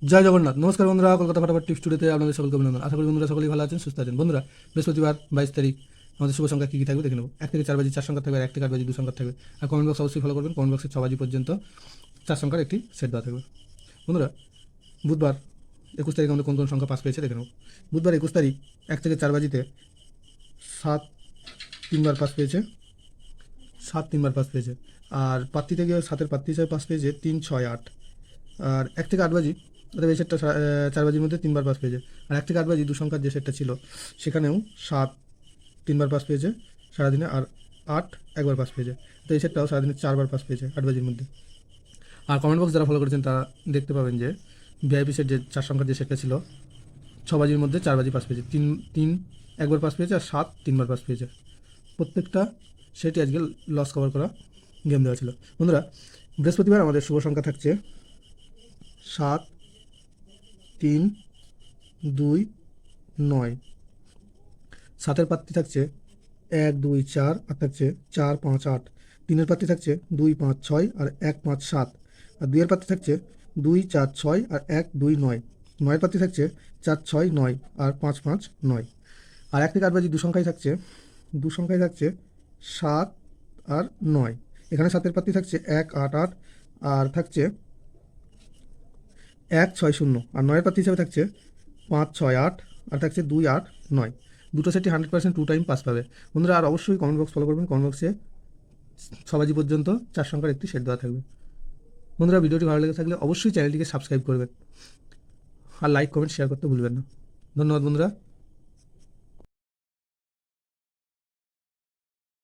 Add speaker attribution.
Speaker 1: জয় জগন্নাথ। নমস্কার বন্ধুরা, কলকাতা ফাটাফাট টিপস টুডেতে আপনাদের সকলকে অভিনন্দন। আশা করি বন্ধুরা সকলেই ভালো আছেন, সুস্থ আছেন। বন্ধুরা, বৃহস্পতিবার 22 তারিখ আমাদের শুভ সংখ্যা কী কী থাকবে দেখে নেব। 1 থেকে 4 বাজি 4 সংখ্যা থাকবে, আর 1 থেকে 8 বাজি 2 সংখ্যা থাকবে। আর কমেন্ট বক্স অবশ্যই ফলো করবেন। কমেন্ট বক্সে 6 বাজি পর্যন্ত 4 সংখ্যার একটি সেট দেওয়া থাকবে। বন্ধুরা, বুধবার 21 তারিখ আমাদের কোন কোন সংখ্যা পাস পেয়েছে দেখে নেব। বুধবার 21 তারিখ 1 থেকে 4 বাজিতে 7 3বার পাস পেয়েছে, 7 3বার পাস পেয়েছে। আর প্রার্থী থেকে 7-এর প্রার্থী হিসাবে পাস পেয়েছে 3 6 8। আর 1 থেকে 8 বাজি, অর্থাৎ এই সেটটা 4 বাজির মধ্যে 3বার পাস পেয়েছে। আর 1 থেকে 8 বাজি 2 সংখ্যার যে সেটটা ছিল সেখানেও 7 3বার পাস পেয়েছে সারাদিনে, আর 8 একবার পাস পেয়েছে। তো এই সেটটাও সারাদিনে 4বার পাস পেয়েছে 8 বাজির মধ্যে। আর কমেন্ট বক্স যারা ফলো করেছেন তারা দেখতে পাবেন যে ভিআইপি সেট যে 4 সংখ্যার যে সেটটা ছিল 6 বাজির মধ্যে 4 বাজি পাস পেয়েছে, 3 একবার পাস পেয়েছে, আর 7 3বার পাস পেয়েছে। প্রত্যেকটা সেটই আজকে লস কভার করা গেম দেওয়া ছিল। বন্ধুরা, বৃহস্পতিবার আমাদের শুভ সংখ্যা থাকছে 7 3 2 9। 7-এর প্রার্থী থাকছে 1 2 4, আর থাকছে 4 5 8। 3-এর প্রার্থী থাকছে 2 5 6 আর 1 5 7। আর 2-এর প্রার্থী থাকছে 2 4 6 আর 1 2 9। 9-এর প্রার্থী থাকছে 4 6 9 আর 5 5 9। আর 1 থেকে 8 বাজি 2 সংখ্যায় থাকছে, 2 সংখ্যায় থাকছে 7 আর 9। এখানে 7-এর প্রার্থী থাকছে 1 8 8 আর থাকছে 1 6 0। আর 9-এর প্রার্থী হিসাবে থাকছে 5 6 8 আর থাকছে 2 8 9। দুটো সেটই 100% 2 টাইম পাস পাবে। বন্ধুরা, আর অবশ্যই কমেন্ট বক্স ফলো করবেন। কমেন্ট বক্সে 6 বাজি পর্যন্ত 4 সংখ্যার একটি সেট দেওয়া থাকবে। বন্ধুরা, ভিডিওটি ভালো লেগে থাকলে অবশ্যই চ্যানেলটিকে সাবস্ক্রাইব করবেন, আর লাইক কমেন্ট শেয়ার করতে ভুলবেন না। ধন্যবাদ বন্ধুরা।